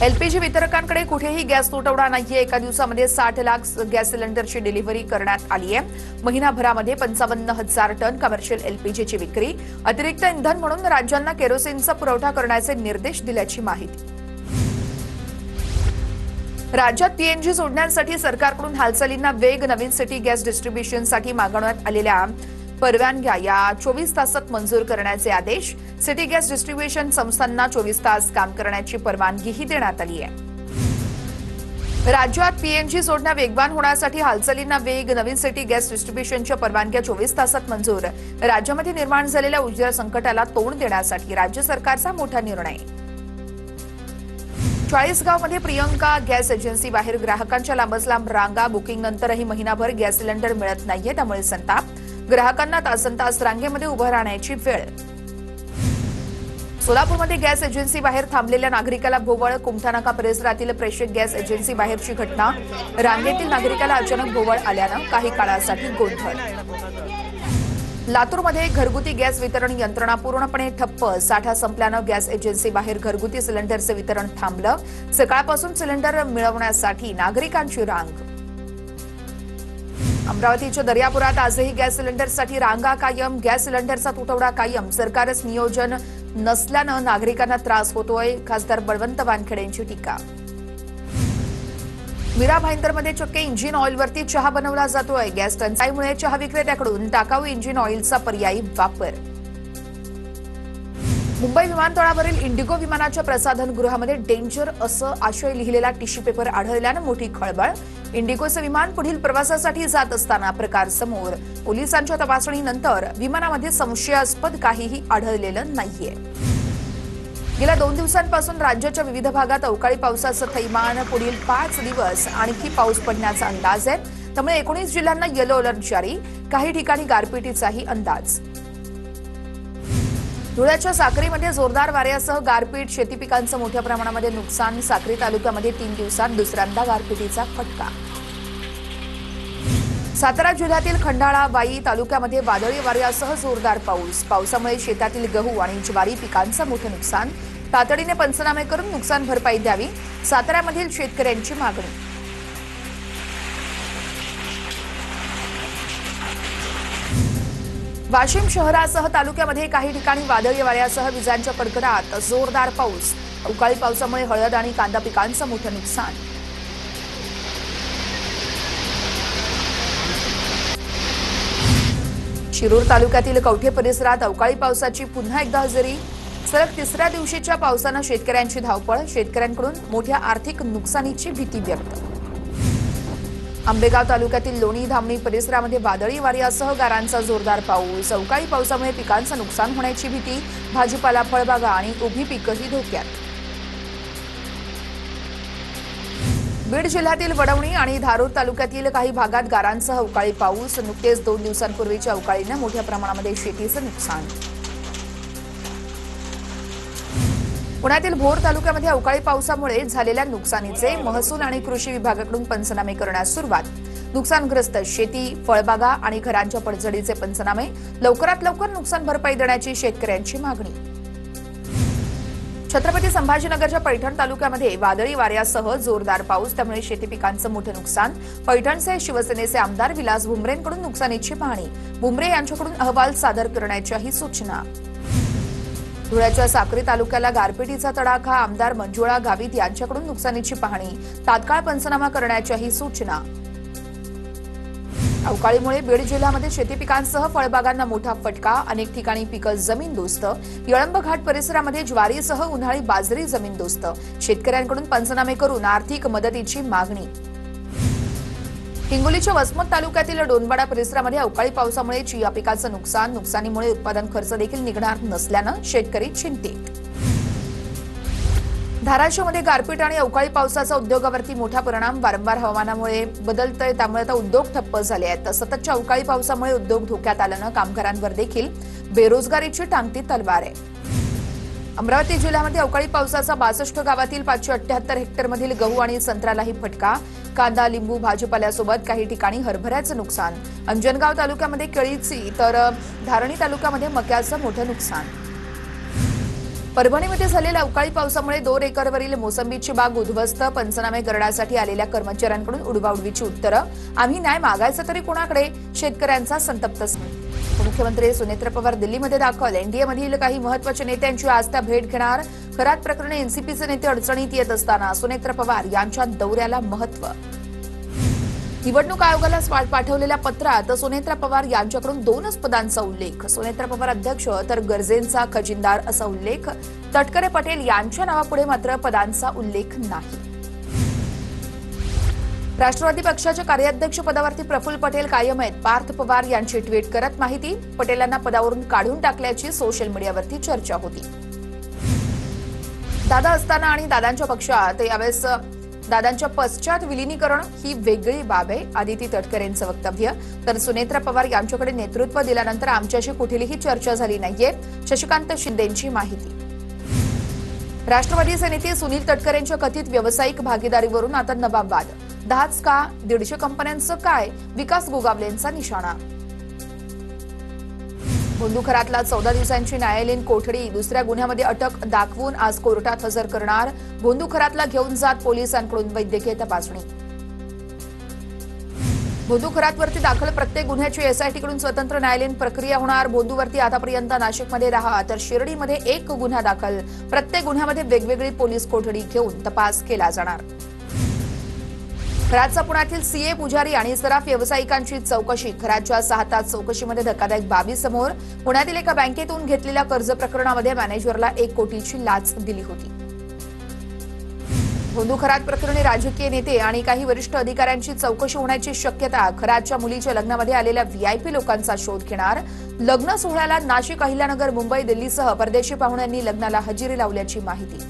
LPG वितरकांकडे कुठेही gas तुटवडा नाहीये। एका दिवसामध्ये 60 लाख गॅस सिलेंडरची डिलिव्हरी करण्यात आली आहे। महिनाभरामध्ये 55,000 टन कमर्शियल एलपीजीची विक्री। अतिरिक्त इंधन म्हणून राज्यांना केरोसिनचा पुरवठा करण्याचे निर्देश दिल्याची माहिती। राज्यात पीएनजी जोडण्यासाठी सरकारकडून हालचालींना वेग। नवीन सिटी गॅस डिस्ट्रीब्युशनसाठी मागवण्यात आलेल्या परवानग्या या 24 तासात मंजूर करण्याचे आदेश। सिटी गॅस डिस्ट्रीब्युशन संस्थांना 24 तास काम करण्याची परवानगीही देण्यात आली आहे। राज्यात पीएनजी जोडण्या वेगवान होण्यासाठी हालचालींना वेग। नवीन सिटी गॅस डिस्ट्रीब्युशनच्या परवानग्या 24 तासात मंजूर। राज्यामध्ये निर्माण झालेल्या ऊर्जा संकटाला तोंड देण्यासाठी राज्य सरकारचा मोठा निर्णय। चाळीसगावमध्ये प्रियंका गॅस एजन्सी बाहेर ग्राहकांच्या लांबच रांगा। बुकिंग नंतरही महिनाभर गॅस सिलेंडर मिळत नाहीये, त्यामुळे संताप। ग्राहकांना तासनतास रांगेमध्ये उभं राहण्याची वेळ। सोलापूरमध्ये गॅस एजन्सी बाहेर थांबलेल्या नागरिकाला भोवळ। कुमठानाका परिसरातील प्रेषक गॅस एजन्सी बाहेरची घटना। रांगेतील नागरिकाला अचानक भोवळ आल्यानं काही काळासाठी गोंधळ। लातूरमध्ये घरगुती गॅस वितरण यंत्रणा पूर्णपणे ठप्प। साठा संपल्यानं गॅस एजन्सी बाहेर घरगुती सिलेंडरचे वितरण थांबलं। सकाळपासून सिलेंडर मिळवण्यासाठी नागरिकांची रांग। अमरावतीच्या दर्यापुरात आजही गॅस सिलेंडरसाठी रांगा कायम। गॅस सिलेंडरचा तुटवडा कायम। सरकारच नियोजन नसल्यानं नागरिकांना त्रास होतोय। खासदार बळवंत वानखेडे यांची टीका। मीरा भाईंदरमध्ये चक्क इंजिन ऑइलवरती चहा बनवला जातोय। गॅस टंचाईमुळे चहा विक्रेत्याकडून टाकाऊ इंजिन ऑइलचा पर्यायी वापर। मुंबई विमानतळावरील इंडिगो विमानाच्या प्रसाधनगृहामध्ये डेंजर असं आशय लिहिलेला टिश्यू पेपर आढळल्यानं मोठी खळबळ। इंडिगोचं विमान पुढील प्रवासासाठी जात असताना प्रकार समोर। पोलिसांच्या तपासणीनंतर विमानामध्ये संशयास्पद काहीही आढळलेलं नाहीये। गेल्या 2 दिवसांपासून राज्याच्या विविध भागात अवकाळी पावसाचं थैमान। पुढील 5 दिवस आणखी पाऊस पडण्याचा अंदाज आहे, त्यामुळे 19 जिल्ह्यांना येलो अलर्ट जारी। काही ठिकाणी गारपिटीचाही अंदाज। धुळ्याच्या साक्रीमध्ये जोरदार वाऱ्यासह गारपीट। शेती पिकांचं मोठ्या प्रमाणामध्ये नुकसान। साक्री तालुक्यामध्ये 3 दिवसात दुसऱ्यांदा गारपिटीचा फटका। सातारा जिल्ह्यातील खंडाळा वाई तालुक्यामध्ये वादळी वाऱ्यासह जोरदार पाऊस। पावसामुळे शेतातील गहू आणि ज्वारी पिकांचं मोठं नुकसान। तातडीने पंचनामे करून नुकसान भरपाई द्यावी, साताऱ्यामधील शेतकऱ्यांची मागणी। वाशिम शहरासह तालुक्यामध्ये काही ठिकाणी वादळी वाऱ्यासह विजांच्या कडकडाट। जोरदार पाऊस। अवकाळी पावसामुळे हळद आणि कांदा पिकांचं मोठं नुकसान। शिरूर तालुक्यातील कवठे परिसरात अवकाळी पावसाची पुन्हा एकदा हजेरी। सलग 3ऱ्या दिवशीच्या पावसानं शेतकऱ्यांची धावपळ। शेतकऱ्यांकडून मोठ्या आर्थिक नुकसानीची भीती व्यक्त। आंबेगाव तालुक्यातील लोणी धामणी परिसरामध्ये वादळी वाऱ्यासह गारांचा जोरदार पाऊस। अवकाळी पावसामुळे पिकांचं नुकसान होण्याची भीती। भाजीपाला, फळबागा आणि उभी पिकंही धोक्यात। बीड जिल्ह्यातील वडवणी आणि धारूर तालुक्यातील काही भागात गारांसह अवकाळी पाऊस। नुकतेच 2 दिवसांपूर्वीच्या अवकाळीनं मोठ्या प्रमाणामध्ये शेतीचं नुकसान। पुण्यातील भोर तालुक्यामध्ये अवकाळी पावसामुळे झालेल्या नुकसानीचे महसूल आणि कृषी विभागाकडून पंचनामे करण्यास सुरुवात। नुकसानग्रस्त शेती, फळबागा आणि घरांच्या पडझडीचे पंचनामे। लवकरात लवकर नुकसान भरपाई देण्याची शेतकऱ्यांची मागणी। छत्रपती संभाजीनगरच्या पैठण तालुक्यामध्ये वादळी वाऱ्यासह जोरदार पाऊस, त्यामुळे शेती पिकांचं मोठं नुकसान। पैठणचे शिवसेनेचे आमदार विलास भुमरेंकडून नुकसानीची पाहणी। भुमरे यांच्याकडून अहवाल सादर करण्याच्याही सूचना। धुळ्याच्या साक्री तालुक्याला गारपिटीचा तडाखा। आमदार मंजुळा गावित यांच्याकडून नुकसानीची पाहणी। तात्काळ पंचनामा करण्याच्याही सूचना। अवकाळीमुळे बीड जिल्ह्यामध्ये शेती पिकांसह फळबागांना मोठा फटका। अनेक ठिकाणी पिकं जमीनदोस्त। यळंब घाट परिसरामध्ये ज्वारीसह उन्हाळी बाजरी जमीनदोस्त। शेतकऱ्यांकडून पंचनामे करून आर्थिक मदतीची मागणी। हिंगोलीच्या वसमत तालुक्यातील डोनवाडा परिसरामध्ये अवकाळी पावसामुळे चिया पिकाचं नुकसान। नुकसानीमुळे उत्पादन खर्च देखील निघणार नसल्यानं शेतकरी चिंतित। धाराशिवमध्ये गारपीट आणि अवकाळी पावसाचा उद्योगावरती मोठा परिणाम। वारंवार हवामानामुळे बदलतंय, त्यामुळे आता उद्योग ठप्प झाले आहेत। सततच्या अवकाळी पावसामुळे उद्योग धोक्यात आल्यानं कामगारांवर देखील बेरोजगारीची टांगती तलवार आहे। अमरावती जिल्ह्यामध्ये अवकाळी पावसाचा 62 गावातील 578 हेक्टरमधील गहू आणि संत्र्यालाही फटका। कांदा, लिंबू, भाजीपाल्यासोबत काही ठिकाणी हरभऱ्याचं नुकसान। अंजनगाव तालुक्यामध्ये केळीची तर धारणी तालुक्यामध्ये मक्याचं मोठं नुकसान। परभणीमध्ये झालेल्या अवकाळी पावसामुळे 2 एकरवरील मोसंबीची बाग उद्ध्वस्त. पंचनामे करण्यासाठी आलेल्या कर्मचाऱ्यांकडून उडवाउडवीची उत्तरं. आम्ही न्याय मागायचं तरी कोणाकडे? शेतकऱ्यांचा संतप्त सूर. मुख्यमंत्री सुनेत्र पवार दिल्लीमध्ये दाखल. एनडीएमधील काही महत्त्वाच्या नेत्यांची आज त्या भेट घेणार. खरात प्रकरणी एनसीपीचे नेते अडचणीत येत असताना सुनेत्र पवार यांच्या दौऱ्याला महत्त्व. निवडणूक आयोगाला पाठवलेल्या पत्रात सुनेत्र पवार यांच्याकडून 2च पदांचा उल्लेख. सुनेत्र पवार अध्यक्ष तर गरजेंचा खजिनदार असा उल्लेख. तटकरे पटेल यांच्या नावापुढे मात्र पदांचा उल्लेख नाही. राष्ट्रवादी पक्षाच्या कार्याध्यक्ष पदावरती प्रफुल्ल पटेल कायम आहेत. पार्थ पवार यांची ट्विट करत माहिती. पटेलांना पदावरून काढून टाकल्याची सोशल मीडियावरती चर्चा होती. दादा असताना आणि दादांच्या पक्षात यावेळेस दादांच्या पश्चात विलिनीकरण ही वेगळी बाब आहे. आदिती तटकरेंचं वक्तव्य. तर सुनेत्र पवार यांच्याकडे नेतृत्व दिल्यानंतर आमच्याशी कुठलीही चर्चा झाली नाहीये. शशिकांत शिंदेंची माहिती. राष्ट्रवादीचे नेते सुनील तटकरेंच्या कथित व्यावसायिक भागीदारीवरून आता नवा वाद. 10च का? 150 कंपन्यांचं काय? विकास गोगावलेंचा निशाणा. भोंदूखरातला 14 दिवसांची न्यायालयीन कोठडी. दुसऱ्या गुन्ह्यामध्ये अटक दाखवून आज कोर्टात हजर करणार. भोंदूखरातला घेऊन जात पोलिसांकडून वैद्यकीय तपासणी. भोंदूखरातवरती दाखल प्रत्येक गुन्ह्याची एसआयटीकडून स्वतंत्र न्यायालयीन प्रक्रिया होणार. भोंदूवरती आतापर्यंत नाशिकमध्ये 10 तर शिर्डीमध्ये 1 गुन्हा दाखल. प्रत्येक गुन्ह्यामध्ये वेगवेगळी पोलीस कोठडी घेऊन तपास केला जाणार. खरातचा पुण्यातील सीए पुजारी आणि सराफ व्यावसायिकांची चौकशी. खरातच्या 6 तास चौकशीमध्ये धक्कादायक बाबी समोर. पुण्यातील एका बँकेतून घेतलेल्या कर्ज प्रकरणामध्ये मॅनेजरला 1 कोटीची लाच दिली होती. भोंदू खरात प्रकरणी राजकीय नेते आणि काही वरिष्ठ अधिकाऱ्यांची चौकशी होण्याची शक्यता. खरातच्या मुलीच्या लग्नामध्ये आलेल्या व्हीआयपी लोकांचा शोध घेणार. लग्न सोहळ्याला नाशिक, अहिल्यानगर, मुंबई, दिल्लीसह परदेशी पाहुण्यांनी लग्नाला हजेरी लावल्याची माहिती.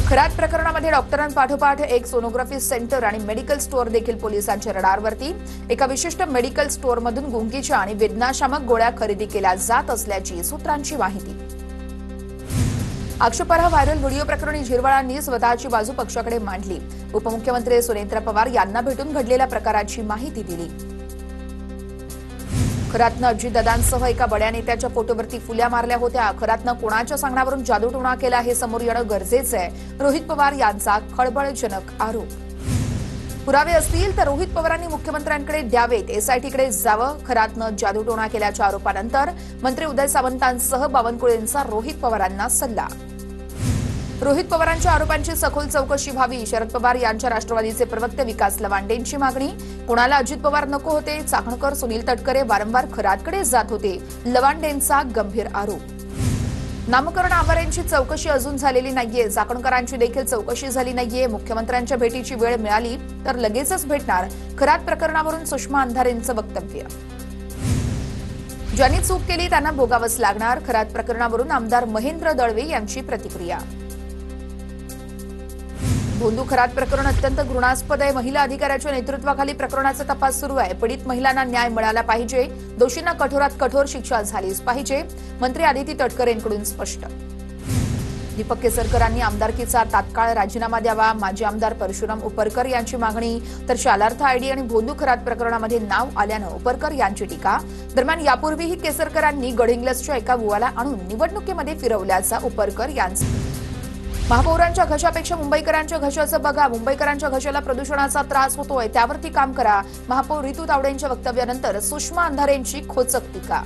खरात प्रकरणामध्ये डॉक्टरांपाठोपाठ एक सोनोग्राफी सेंटर आणि मेडिकल स्टोअर देखील पोलिसांच्या रडारवरती. एका विशिष्ट मेडिकल स्टोअरमधून गुंगीच्या आणि वेदनाशामक गोळ्या खरेदी केल्या जात असल्याची सूत्रांची माहिती. आक्षेपार्ह व्हायरल व्हिडिओ प्रकरणी झिरवाळांनी स्वतःची बाजू पक्षाकडे मांडली. उपमुख्यमंत्री सुनेत्र पवार यांना भेटून घडलेल्या प्रकाराची माहिती दिली. खरातनं अजितदादांसह एका बड्या नेत्याच्या फोटोवरती फुल्या मारल्या होत्या. खरातनं कोणाच्या सांगण्यावरून जादूटोणा केला हे समोर येणं गरजेचं आहे. रोहित पवार यांचा खळबळजनक आरोप. पुरावे असतील तर रोहित पवारांनी मुख्यमंत्र्यांकडे द्यावेत. एसआयटीकडे जावं. खरातनं जादूटोणा केल्याच्या आरोपानंतर मंत्री उदय सामंतांसह बावनकुळेंचा रोहित पवारांना सल्ला. रोहित पवारांच्या आरोपांची सखोल चौकशी व्हावी. शरद पवार यांच्या राष्ट्रवादीचे प्रवक्ते विकास लवांडेंची मागणी. कोणाला अजित पवार नको होते? चाकणकर, सुनील तटकरे वारंवार खरातकडे जात होते. लवांडेंचा गंभीर आरोप. नामकरण आवारांची चौकशी अजून झालेली नाहीये. चाकणकरांची देखील चौकशी झाली नाहीये. मुख्यमंत्र्यांच्या भेटीची वेळ मिळाली तर लगेचच भेटणार. खरात प्रकरणावरून सुषमा अंधारेंचं वक्तव्य. ज्यांनी चूक केली त्यांना भोगावंच लागणार. खरात प्रकरणावरून आमदार महेंद्र दळवे यांची प्रतिक्रिया. भोंदू खरात प्रकरण अत्यंत घृणास्पद आहे. महिला अधिकाऱ्याच्या नेतृत्वाखाली प्रकरणाचा तपास सुरू आहे. पीडित महिलांना न्याय मिळाला पाहिजे. दोषींना कठोरात कठोर शिक्षा झालीच पाहिजे. मंत्री आदिती तटकरेंकडून स्पष्ट. दीपक केसरकरांनी आमदारकीचा तात्काळ राजीनामा द्यावा. माजी आमदार परशुराम उपरकर यांची मागणी. तर शालार्थ आयडी आणि भोंदू खरात प्रकरणामध्ये नाव आल्यानं उपरकर यांची टीका. दरम्यान यापूर्वीही केसरकरांनी गडहिंग्लजच्या एका बुवाला आणून निवडणुकीमध्ये फिरवल्याचा उपरकर यांचा. महापौरांच्या घशापेक्षा मुंबईकरांच्या घशाचं बघा. मुंबईकरांच्या घशाला प्रदूषणाचा त्रास होतोय, त्यावरती काम करा. महापौर रितू तावडेंच्या वक्तव्यानंतर सुषमा अंधारेंची खोचक टीका.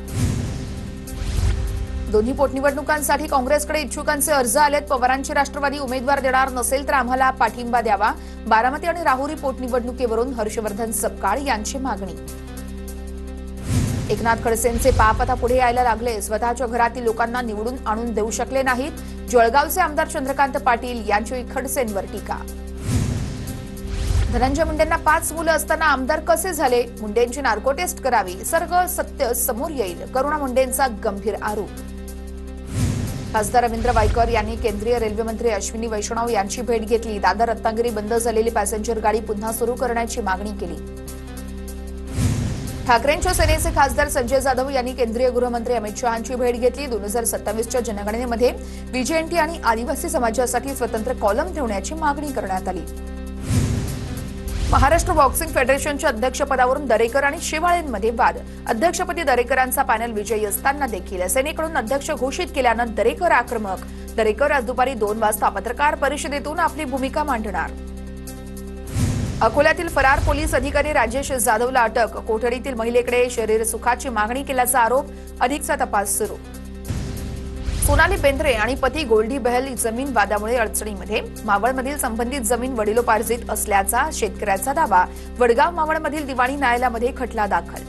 दोन्ही पोटनिवडणुकांसाठी काँग्रेसकडे इच्छुकांचे अर्ज आलेत. पवारांची राष्ट्रवादी उमेदवार देणार नसेल तर आम्हाला पाठिंबा द्यावा. बारामती आणि राहुरी पोटनिवडणुकीवरून हर्षवर्धन सपकाळ यांची मागणी. एकनाथ खडसेंचे पाप आता पुढे यायला लागले. स्वतःच्या घरातील लोकांना निवडून आणून देऊ शकले नाहीत. जळगावचे आमदार चंद्रकांत पाटील यांची खडसेंवर टीका. धनंजय मुंडेंना 5 मुलं असताना आमदार कसे झाले? मुंडेंची नार्को टेस्ट करावी. सगळं सत्य समोर येईल. करुणा मुंडेंचा गंभीर आरोप. खासदार रवींद्र वायकर यांनी केंद्रीय रेल्वे मंत्री अश्विनी वैष्णव यांची भेट घेतली. दादर रत्नागिरी बंद झालेली पॅसेंजर गाडी पुन्हा सुरू करण्याची मागणी केली. ठाकरेंच्या सेनेचे खासदार संजय जाधव यांनी केंद्रीय गृहमंत्री अमित शहांची भेट घेतली. 2027च्या जनगणनेमध्ये बीजेएनटी आणि आदिवासी समाजासाठी स्वतंत्र कॉलम ठेवण्याची मागणी करण्यात आली. महाराष्ट्र बॉक्सिंग फेडरेशनच्या अध्यक्षपदावरून दरेकर आणि शेवाळेंमध्ये वाद. अध्यक्षपदी दरेकरांचा पॅनल विजयी असताना देखील सेनेकडून अध्यक्ष घोषित केल्यानं दरेकर आक्रमक. दरेकर आज दुपारी 2 वाजता पत्रकार परिषदेतून आपली भूमिका मांडणार. अकोल्यातील फरार पोलीस अधिकारी राजेश जाधवला अटक. कोठडीतील महिलेकडे शरीर सुखाची मागणी केल्याचा आरोप. अधिकचा तपास सुरू. सोनाली बेंद्रे आणि पती गोल्डी बहल जमीन वादामुळे अडचणीमध्ये. मावळमधील संबंधित जमीन वडिलोपार्जित असल्याचा शेतकऱ्याचा दावा. वडगाव मावळमधील दिवाणी न्यायालयामध्ये खटला दाखल.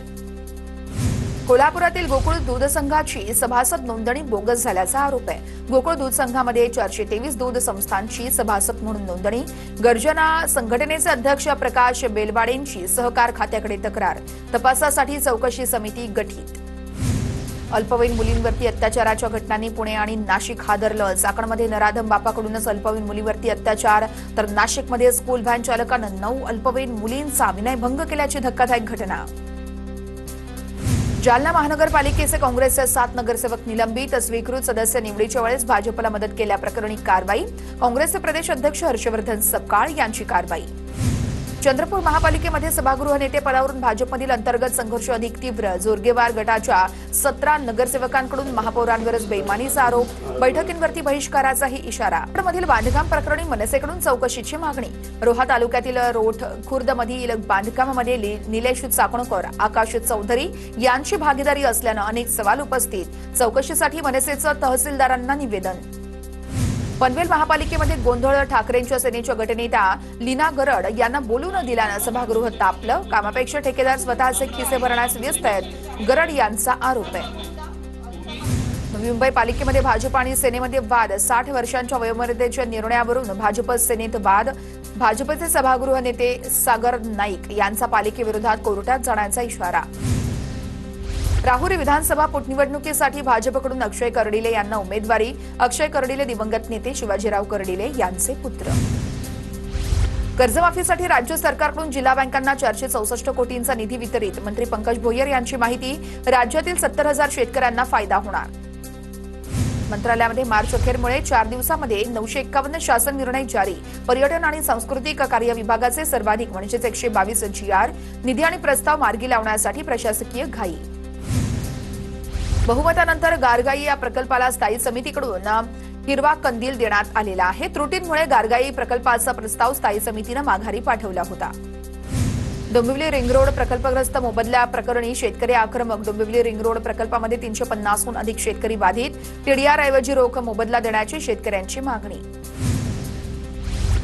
कोल्हापुरातील गोकुळ दूध संघाची सभासद नोंदणी बोगस झाल्याचा आरोप आहे. गोकुळ दूध संघामध्ये 423 दूध संस्थांची सभासद म्हणून नोंदणी. गर्जना संघटनेचे अध्यक्ष प्रकाश बेलवाडेंची सहकार खात्याकडे तक्रार. तपासासाठी चौकशी समिती गठीत. अल्पवयीन मुलींवरती अत्याचाराच्या घटनांनी पुणे आणि नाशिक हादरलं. चाकणमध्ये नराधम बापाकडूनच अल्पवयीन मुलीवरती अत्याचार, तर नाशिकमध्ये स्कूल व्हॅन चालकानं 9 अल्पवयीन मुलींचा विनयभंग केल्याची धक्कादायक घटना. जालना महानगरपालिकेचे काँग्रेसचे 7 नगरसेवक निलंबित. स्वीकृत सदस्य निवडीच्या वेळेस भाजपला मदत केल्याप्रकरणी कारवाई. काँग्रेसचे प्रदेश अध्यक्ष हर्षवर्धन सपकाळ यांची कारवाई. चंद्रपूर महापालिकेमध्ये सभागृह नेते पदावरून भाजपमधील अंतर्गत संघर्ष अधिक तीव्र. जोरगेवार गटाच्या 17 नगरसेवकांकडून महापौरांवरच बेईमानीचा आरोप. बैठकींवरती बहिष्काराचाही इशारा. मधील बांधकाम प्रकरणी मनसेकडून चौकशीची मागणी. रोहा तालुक्यातील रोठ खुर्दमधील बांधकामामध्ये निलेश चाकणकर, आकाश चौधरी यांची भागीदारी असल्यानं अनेक सवाल उपस्थित. चौकशीसाठी मनसेचं तहसीलदारांना निवेदन. पनवेल महापालिकेमध्ये गोंधळ. ठाकरेंच्या सेनेच्या गटनेता लीना गरड यांना बोलू न दिल्यानं सभागृह तापलं. कामापेक्षा ठेकेदार स्वतःचे खिसे भरण्यास व्यस्त आहेत, गरड यांचा आरोप आहे. नवी मुंबई पालिकेमध्ये भाजप आणि सेनेमध्ये वाद. 60 वर्षांच्या वयोमर्यादेच्या निर्णयावरून भाजप सेनेत वाद. भाजपचे सभागृह नेते सागर नाईक यांचा पालिकेविरोधात कोर्टात जाण्याचा इशारा. राहुरी विधानसभा पोटनिवडणुकीसाठी भाजपकडून अक्षय कर्डिले यांना उमेदवारी. अक्षय कर्डिले दिवंगत नेते शिवाजीराव कर्डिले यांचे पुत्र. कर्जमाफीसाठी राज्य सरकारकडून जिल्हा बँकांना 464 कोटींचा निधी वितरित. मंत्री पंकज भोयर यांची माहिती. राज्यातील 70,000 शेतकऱ्यांना फायदा होणार. मंत्रालयामध्ये मार्च अखेरमुळे 4 दिवसांमध्ये 951 शासन निर्णय जारी. पर्यटन आणि सांस्कृतिक कार्य विभागाचे सर्वाधिक म्हणजेच 122 GR. निधी आणि प्रस्ताव मार्गी लावण्यासाठी प्रशासकीय घाई. बहुमतानंतर गारगाई या प्रकल्पाला स्थायी समितीकडून हिरवा कंदील देण्यात आलेला आहे. त्रुटींमुळे गारगाई प्रकल्पाचा प्रस्ताव स्थायी समितीनं माघारी पाठवला होता. डोंबिवली रिंग रोड प्रकल्पग्रस्त मोबदल्या प्रकरणी शेतकरी आक्रमक. डोंबिवली रिंग रोड प्रकल्पामध्ये 350हून अधिक शेतकरी बाधित. TDR ऐवजी रोख मोबदला देण्याची शेतकऱ्यांची मागणी.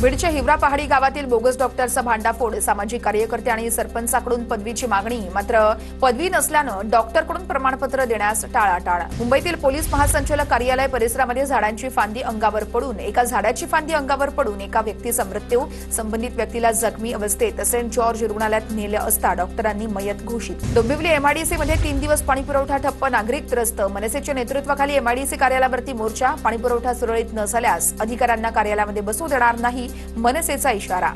बीडच्या हिवरा पहाडी गावातील बोगस डॉक्टरचा भांडाफोड. सामाजिक कार्यकर्ते आणि सरपंचाकडून पदवीची मागणी. मात्र पदवी नसल्यानं डॉक्टरकडून प्रमाणपत्र देण्यास टाळाटाळ. मुंबईतील पोलीस महासंचालक कार्यालय परिसरामध्ये झाडांची फांदी अंगावर पडून एका व्यक्तीचा मृत्यू. संबंधित व्यक्तीला जखमी अवस्थेत सेंट जॉर्ज रुग्णालयात नेलं असता डॉक्टरांनी मयत घोषित. डोंबिवली MIDC मध्ये 3 दिवस पाणीपुरवठा ठप्प. नागरिक त्रस्त. मनसेच्या नेतृत्वाखाली MIDC कार्यालयावरती मोर्चा. पाणीपुरवठा सुरळीत न झाल्यास अधिकाऱ्यांना कार्यालयामध्ये बसू देणार नाही, मनसेचा इशारा.